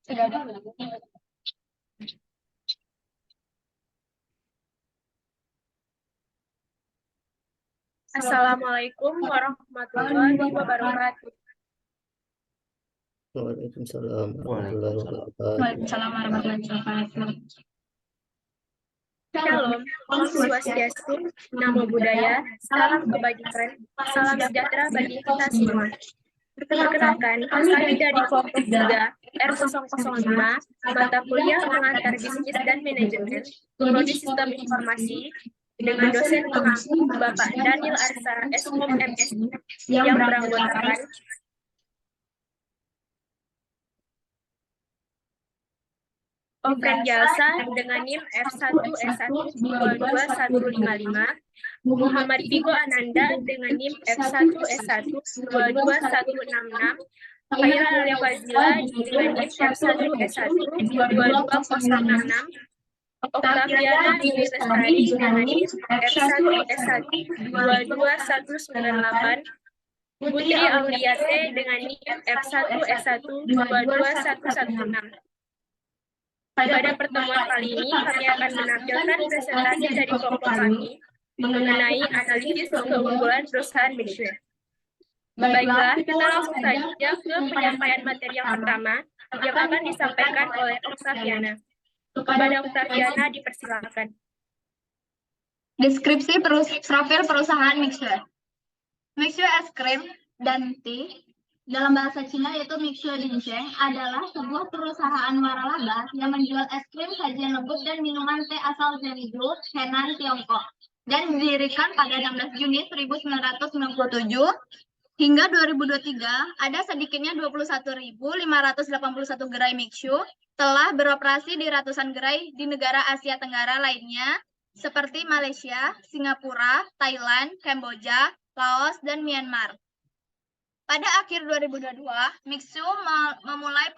Sudah ada. Assalamualaikum warahmatullahi wabarakatuh. Waalaikumsalam warahmatullahi Waalaikumsalam. wabarakatuh. Waalaikumsalam warahmatullahi wabarakatuh. Shalom, Om Swastiastu, Namo Buddhaya, salam kebajikan, salam sejahtera bagi kita semua. Perkenalkan, kami dari kelompok 3 R005, mata kuliah pengantar bisnis dan manajemen, prodi sistem informasi, dengan dosen pengampu Bapak Daniel Arsa, SKOM MSI, yang beranggotakan Ofren Jalsa dengan NIM F1S1-22155, Muhammad Vigo Ananda dengan NIM F1S1-22166, Khaira Alia Fazila dengan NIM F1S1-22066, Octaviana Dwi Lestari dengan NIM F1S1-22198, Putri Auliate dengan NIM F1S1-22116. Pada pertemuan kali ini, kami akan menampilkan presentasi dari kelompok kami mengenai analisis keunggulan perusahaan Mixue. Baiklah, kita langsung saja ke penyampaian materi yang pertama yang akan disampaikan oleh Octaviana. Kepada Octaviana dipersilakan. Deskripsi profil perusahaan Mixue. Mixue es krim dan teh dalam bahasa Cina yaitu Mixue Dinsheng adalah sebuah perusahaan waralaba yang menjual es krim, sajian lembut, dan minuman teh asal Zhengzhou, Henan, Tiongkok. Dan didirikan pada 16 Juni 1997 hingga 2023 ada sedikitnya 21.581 gerai Mixue telah beroperasi di ratusan gerai di negara Asia Tenggara lainnya seperti Malaysia, Singapura, Thailand, Kamboja, Laos, dan Myanmar. Pada akhir 2022, Mixue memulai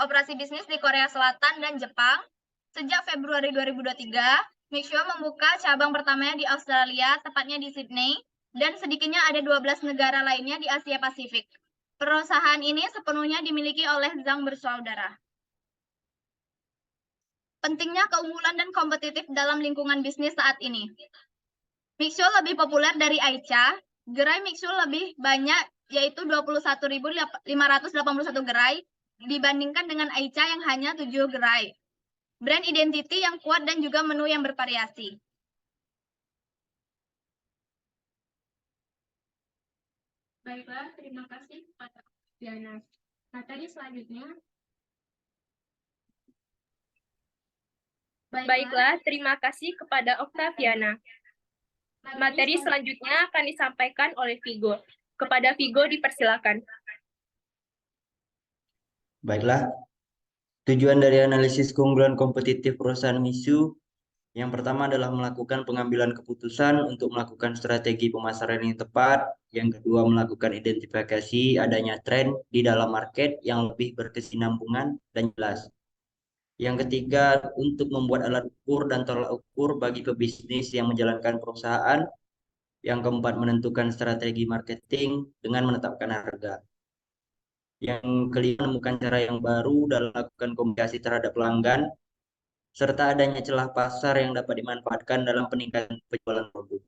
operasi bisnis di Korea Selatan dan Jepang. Sejak Februari 2023, Mixue membuka cabang pertamanya di Australia, tepatnya di Sydney, dan sedikitnya ada 12 negara lainnya di Asia Pasifik. Perusahaan ini sepenuhnya dimiliki oleh Zhang bersaudara. Pentingnya keunggulan dan kompetitif dalam lingkungan bisnis saat ini. Mixue lebih populer dari Aicha. Gerai Mixue lebih banyak, yaitu 21.581 gerai, dibandingkan dengan Aicha yang hanya 7 gerai. Brand identity yang kuat dan juga menu yang bervariasi. Baiklah, terima kasih kepada Diana. Materi selanjutnya. Baiklah, terima kasih kepada Octaviana. Materi selanjutnya akan disampaikan oleh Vigo. Kepada Vigo dipersilakan. Baiklah, tujuan dari analisis keunggulan kompetitif perusahaan Mixue yang pertama adalah melakukan pengambilan keputusan untuk melakukan strategi pemasaran yang tepat. Yang kedua, melakukan identifikasi adanya tren di dalam market yang lebih berkesinambungan dan jelas. Yang ketiga, untuk membuat alat ukur dan tolak ukur bagi pebisnis yang menjalankan perusahaan. Yang keempat, menentukan strategi marketing dengan menetapkan harga. Yang kelima, menemukan cara yang baru dalam melakukan komunikasi terhadap pelanggan, serta adanya celah pasar yang dapat dimanfaatkan dalam peningkatan penjualan produk.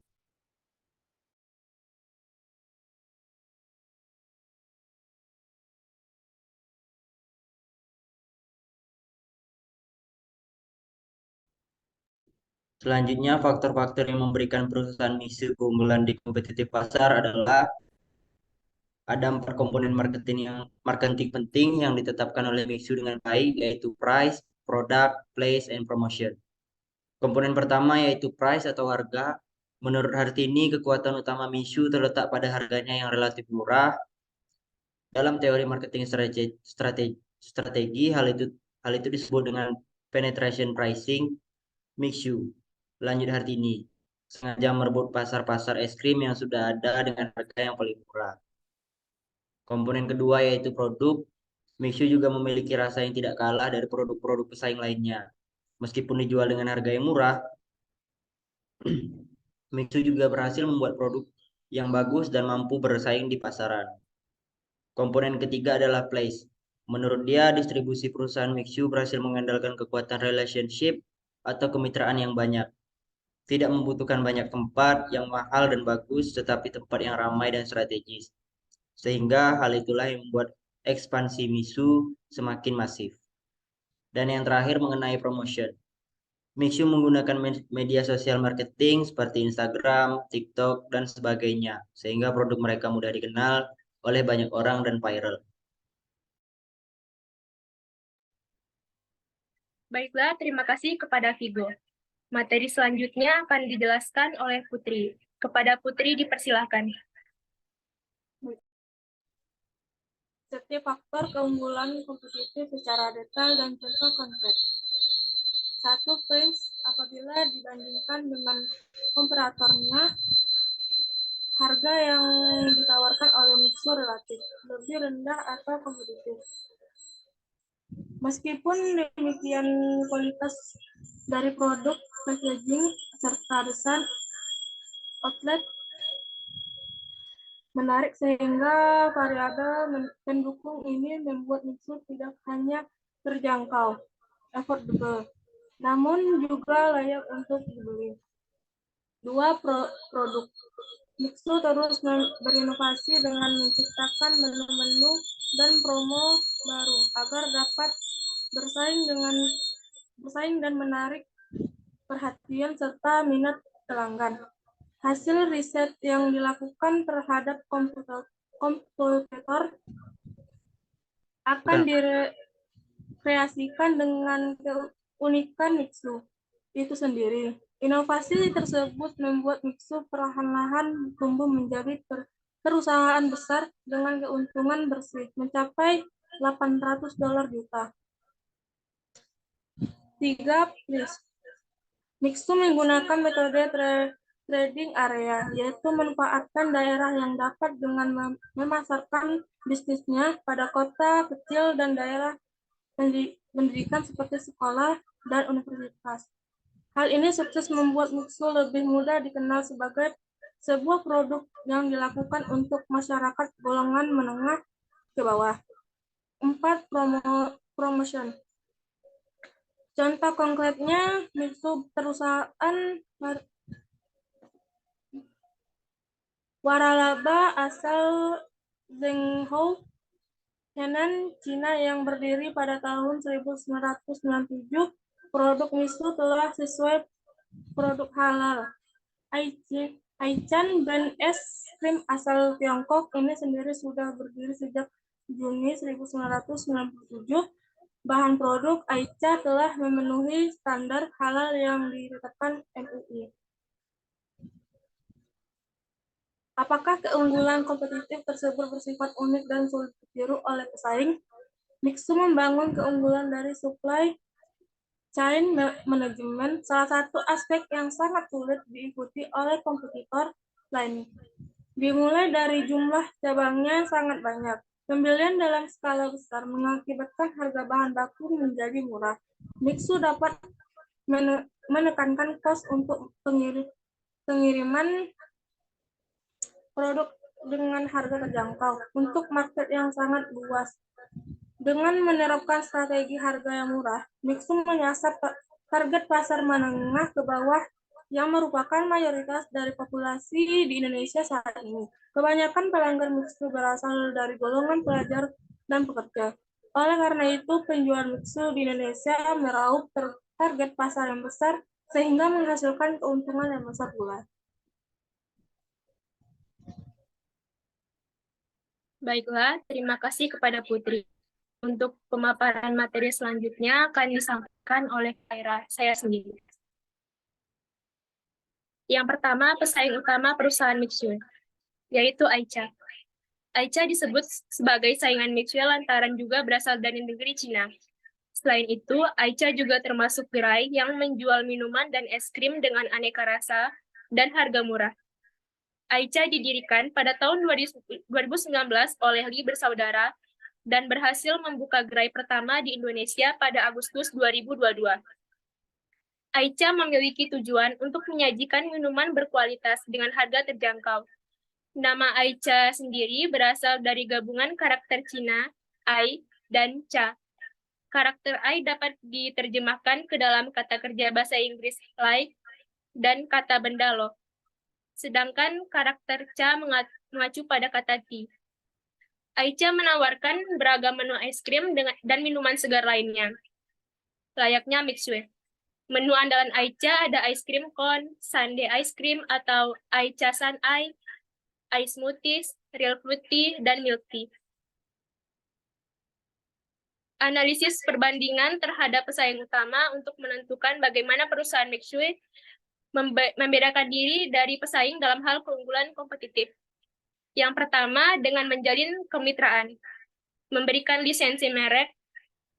Selanjutnya, faktor-faktor yang memberikan perusahaan Mixue keunggulan di kompetitif pasar adalah ada 4 komponen marketing penting yang ditetapkan oleh Mixue dengan baik, yaitu price, product, place, and promotion. Komponen pertama yaitu price atau harga. Menurut Hartini, kekuatan utama Mixue terletak pada harganya yang relatif murah. Dalam teori marketing strategi, hal itu disebut dengan penetration pricing Mixue. Lanjut Hartini, sengaja merebut pasar-pasar es krim yang sudah ada dengan harga yang paling murah. Komponen kedua yaitu produk. Mixue juga memiliki rasa yang tidak kalah dari produk-produk pesaing lainnya. Meskipun dijual dengan harga yang murah, Mixue juga berhasil membuat produk yang bagus dan mampu bersaing di pasaran. Komponen ketiga adalah place. Menurut dia, distribusi perusahaan Mixu berhasil mengandalkan kekuatan relationship atau kemitraan yang banyak. Tidak membutuhkan banyak tempat yang mahal dan bagus, tetapi tempat yang ramai dan strategis. Sehingga hal itulah yang membuat ekspansi Mixu semakin masif. Dan yang terakhir mengenai promotion. Mixu menggunakan media sosial marketing seperti Instagram, TikTok, dan sebagainya, sehingga produk mereka mudah dikenal oleh banyak orang dan viral. Baiklah, terima kasih kepada Vigo. Materi selanjutnya akan dijelaskan oleh Putri. Kepada Putri dipersilahkan. Setiap faktor keunggulan kompetitif secara detail dan contoh konkret. 1. Price apabila dibandingkan dengan komparatornya, harga yang ditawarkan oleh Mixu relatif lebih rendah atau kompetitif. Meskipun demikian, kualitas dari produk, packaging, serta desain outlet menarik sehingga variabel pendukung ini membuat Mixu tidak hanya terjangkau, affordable, namun juga layak untuk dibeli. 2. Produk. Mixu terus berinovasi dengan menciptakan menu-menu dan promo baru agar dapat bersaing dan menarik perhatian serta minat pelanggan. Hasil riset yang dilakukan terhadap kompetitor akan direkreasikan dengan keunikan Mixu itu sendiri. Inovasi tersebut membuat Mixu perlahan-lahan tumbuh menjadi perusahaan besar dengan keuntungan bersih mencapai $800 juta. 3. Price. Mixu menggunakan metode trading area, yaitu memanfaatkan daerah yang dapat dengan memasarkan bisnisnya pada kota kecil dan daerah pendidikan seperti sekolah dan universitas. Hal ini sukses membuat Mixu lebih mudah dikenal sebagai sebuah produk yang dilakukan untuk masyarakat golongan menengah ke bawah. 4. Promotion. Contoh konkretnya, Mixu perusahaan waralaba asal Zhengzhou, Henan, Cina yang berdiri pada tahun 1997. Produk Mixu telah sesuai produk halal. Aichan, brand es krim asal Tiongkok ini sendiri sudah berdiri sejak Juni 1997. Bahan produk Aicha telah memenuhi standar halal yang ditetapkan MUI. Apakah keunggulan kompetitif tersebut bersifat unik dan sulit ditiru oleh pesaing? Mixu membangun keunggulan dari supply chain management, salah satu aspek yang sangat sulit diikuti oleh kompetitor lain. Dimulai dari jumlah cabangnya sangat banyak, pembelian dalam skala besar mengakibatkan harga bahan baku menjadi murah. Mixu dapat menekankan kos untuk pengiriman produk dengan harga terjangkau untuk market yang sangat luas. Dengan menerapkan strategi harga yang murah, Mixu menyasar target pasar menengah ke bawah yang merupakan mayoritas dari populasi di Indonesia saat ini. Kebanyakan pelanggan Mixu berasal dari golongan pelajar dan pekerja. Oleh karena itu, penjual Mixu di Indonesia meraup target pasar yang besar sehingga menghasilkan keuntungan yang besar pula. Baiklah, terima kasih kepada Putri. Untuk pemaparan materi selanjutnya akan disampaikan oleh saya sendiri. Yang pertama, pesaing utama perusahaan Mixu, yaitu Aicha. Aicha disebut sebagai saingan Mixu lantaran juga berasal dari negeri Cina. Selain itu, Aicha juga termasuk gerai yang menjual minuman dan es krim dengan aneka rasa dan harga murah. Aicha didirikan pada tahun 2019 oleh Li bersaudara dan berhasil membuka gerai pertama di Indonesia pada Agustus 2022. Aicha memiliki tujuan untuk menyajikan minuman berkualitas dengan harga terjangkau. Nama Aicha sendiri berasal dari gabungan karakter Cina, Ai, dan ca. Karakter I dapat diterjemahkan ke dalam kata kerja bahasa Inggris like dan kata benda lo. Sedangkan karakter ca mengacu pada kata ti. Aicha menawarkan beragam menu es krim dan minuman segar lainnya, layaknya Mixue. Menu andalan Aicha ada ice cream cone, sundae ice cream atau Aicha Sun ice smoothies, real fruit tea, dan milk tea. Analisis perbandingan terhadap pesaing utama untuk menentukan bagaimana perusahaan Mixue membedakan diri dari pesaing dalam hal keunggulan kompetitif. Yang pertama, dengan menjalin kemitraan. Memberikan lisensi merek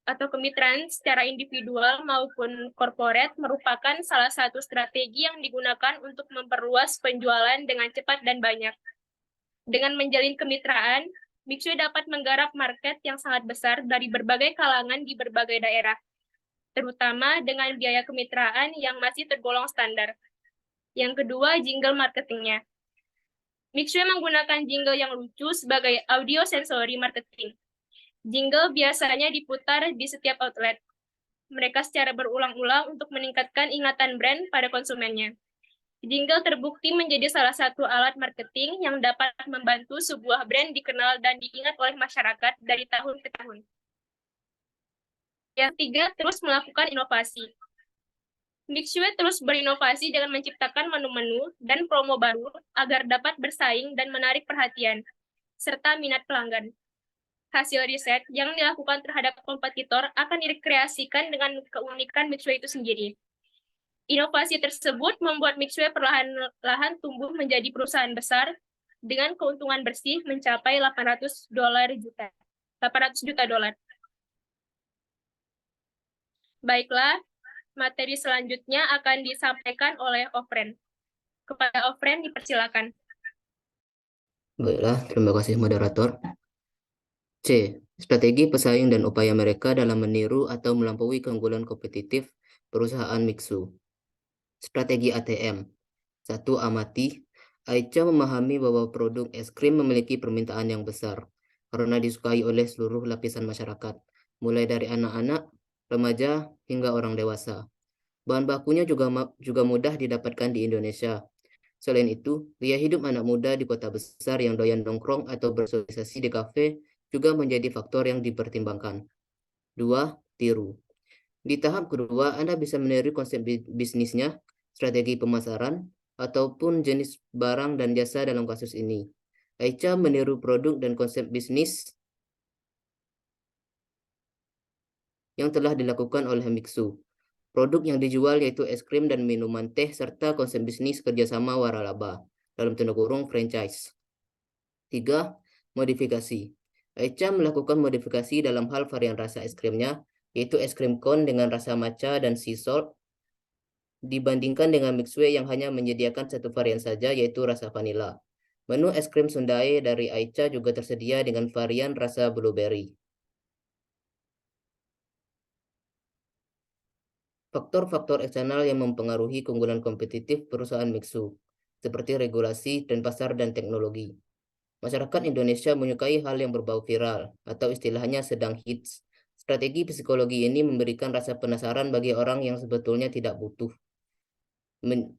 atau kemitraan secara individual maupun korporat merupakan salah satu strategi yang digunakan untuk memperluas penjualan dengan cepat dan banyak. Dengan menjalin kemitraan, Mixue dapat menggarap market yang sangat besar dari berbagai kalangan di berbagai daerah, terutama dengan biaya kemitraan yang masih tergolong standar. Yang kedua, jingle marketingnya. Mixue menggunakan jingle yang lucu sebagai audio sensori marketing. Jingle biasanya diputar di setiap outlet. Mereka secara berulang-ulang untuk meningkatkan ingatan brand pada konsumennya. Jingle terbukti menjadi salah satu alat marketing yang dapat membantu sebuah brand dikenal dan diingat oleh masyarakat dari tahun ke tahun. Yang tiga, terus melakukan inovasi. Mixue terus berinovasi dengan menciptakan menu-menu dan promo baru agar dapat bersaing dan menarik perhatian, serta minat pelanggan. Hasil riset yang dilakukan terhadap kompetitor akan dikreasikan dengan keunikan Mixue itu sendiri. Inovasi tersebut membuat Mixue perlahan-lahan tumbuh menjadi perusahaan besar dengan keuntungan bersih mencapai 800 juta dolar. Baiklah, materi selanjutnya akan disampaikan oleh Ofren. Kepada Ofren dipersilakan. Baiklah, terima kasih moderator. C. Strategi pesaing dan upaya mereka dalam meniru atau melampaui keunggulan kompetitif perusahaan Mixue. Strategi ATM. 1. Amati. Aicha memahami bahwa produk es krim memiliki permintaan yang besar karena disukai oleh seluruh lapisan masyarakat, mulai dari anak-anak, remaja, hingga orang dewasa. Bahan bakunya juga mudah didapatkan di Indonesia. Selain itu, gaya hidup anak muda di kota besar yang doyan nongkrong atau bersosialisasi di kafe juga menjadi faktor yang dipertimbangkan. 2. Tiru. Di tahap kedua, Anda bisa meniru konsep bisnisnya, strategi pemasaran, ataupun jenis barang dan jasa dalam kasus ini. Aicha meniru produk dan konsep bisnis yang telah dilakukan oleh Mixue. Produk yang dijual yaitu es krim dan minuman teh serta konsep bisnis kerjasama waralaba, dalam tanda kurung franchise. 3. Modifikasi. Aicha melakukan modifikasi dalam hal varian rasa es krimnya, yaitu es krim cone dengan rasa matcha dan sea salt, dibandingkan dengan Mixue yang hanya menyediakan satu varian saja, yaitu rasa vanila. Menu es krim sundae dari Aicha juga tersedia dengan varian rasa blueberry. Faktor-faktor eksternal yang mempengaruhi keunggulan kompetitif perusahaan Mixue, seperti regulasi dan pasar dan teknologi. Masyarakat Indonesia menyukai hal yang berbau viral, atau istilahnya sedang hits. Strategi psikologi ini memberikan rasa penasaran bagi orang yang sebetulnya tidak butuh,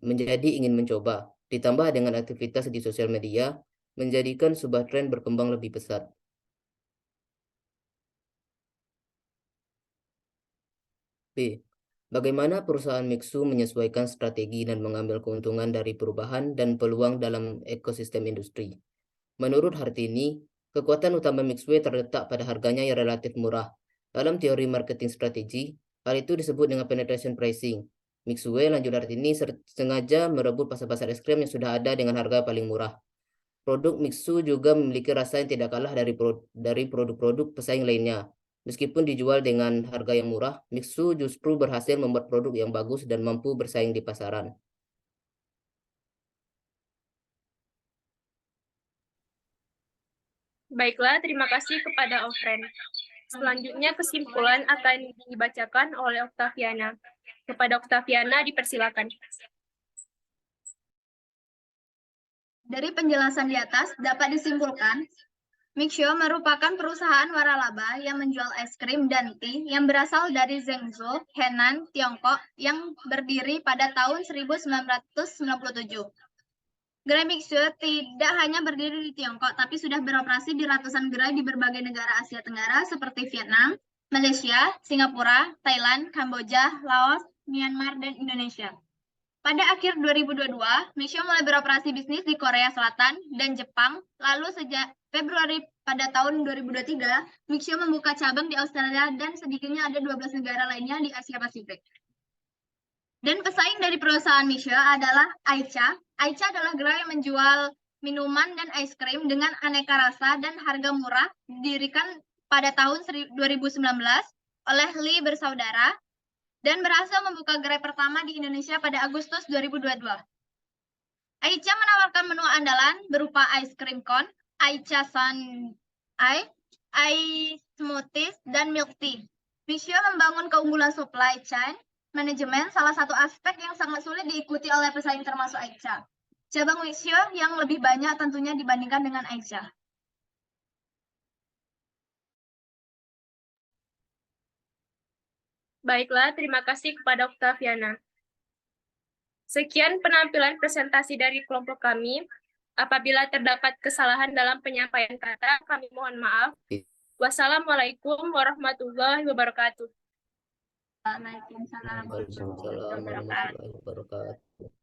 menjadi ingin mencoba, ditambah dengan aktivitas di sosial media, menjadikan sebuah tren berkembang lebih pesat. B. Bagaimana perusahaan Mixue menyesuaikan strategi dan mengambil keuntungan dari perubahan dan peluang dalam ekosistem industri? Menurut Hartini, kekuatan utama Mixue terletak pada harganya yang relatif murah. Dalam teori marketing strategi, hal itu disebut dengan penetration pricing. Mixue, lanjut Hartini, sengaja merebut pasar-pasar es krim yang sudah ada dengan harga paling murah. Produk Mixue juga memiliki rasa yang tidak kalah dari produk-produk pesaing lainnya. Meskipun dijual dengan harga yang murah, Mixue justru berhasil membuat produk yang bagus dan mampu bersaing di pasaran. Baiklah, terima kasih kepada Ofren. Selanjutnya kesimpulan akan dibacakan oleh Octaviana. Kepada Octaviana dipersilakan. Dari penjelasan di atas dapat disimpulkan Mixio merupakan perusahaan waralaba yang menjual es krim dan teh yang berasal dari Zhengzhou, Henan, Tiongkok yang berdiri pada tahun 1997. Gerai Mixio tidak hanya berdiri di Tiongkok, tapi sudah beroperasi di ratusan gerai di berbagai negara Asia Tenggara seperti Vietnam, Malaysia, Singapura, Thailand, Kamboja, Laos, Myanmar, dan Indonesia. Pada akhir 2022, Mixio mulai beroperasi bisnis di Korea Selatan dan Jepang. Lalu sejak Februari pada tahun 2023, Mixio membuka cabang di Australia dan sedikitnya ada 12 negara lainnya di Asia Pasifik. Dan pesaing dari perusahaan Mixio adalah Aicha. Aicha adalah gerai yang menjual minuman dan es krim dengan aneka rasa dan harga murah, didirikan pada tahun 2019 oleh Lee bersaudara dan berhasil membuka gerai pertama di Indonesia pada Agustus 2022. Aicha menawarkan menu andalan berupa ice cream cone, Aicha Sun ice smoothies, dan milk tea. Mixio membangun keunggulan supply chain manajemen, salah satu aspek yang sangat sulit diikuti oleh pesaing termasuk Aicha. Cabang Mixio yang lebih banyak tentunya dibandingkan dengan Aicha. Baiklah, terima kasih kepada Oktaviana. Sekian penampilan presentasi dari kelompok kami. Apabila terdapat kesalahan dalam penyampaian kata, kami mohon maaf. Wassalamualaikum warahmatullahi wabarakatuh. Waalaikumsalam Waalaikumsalam warahmatullahi wabarakatuh.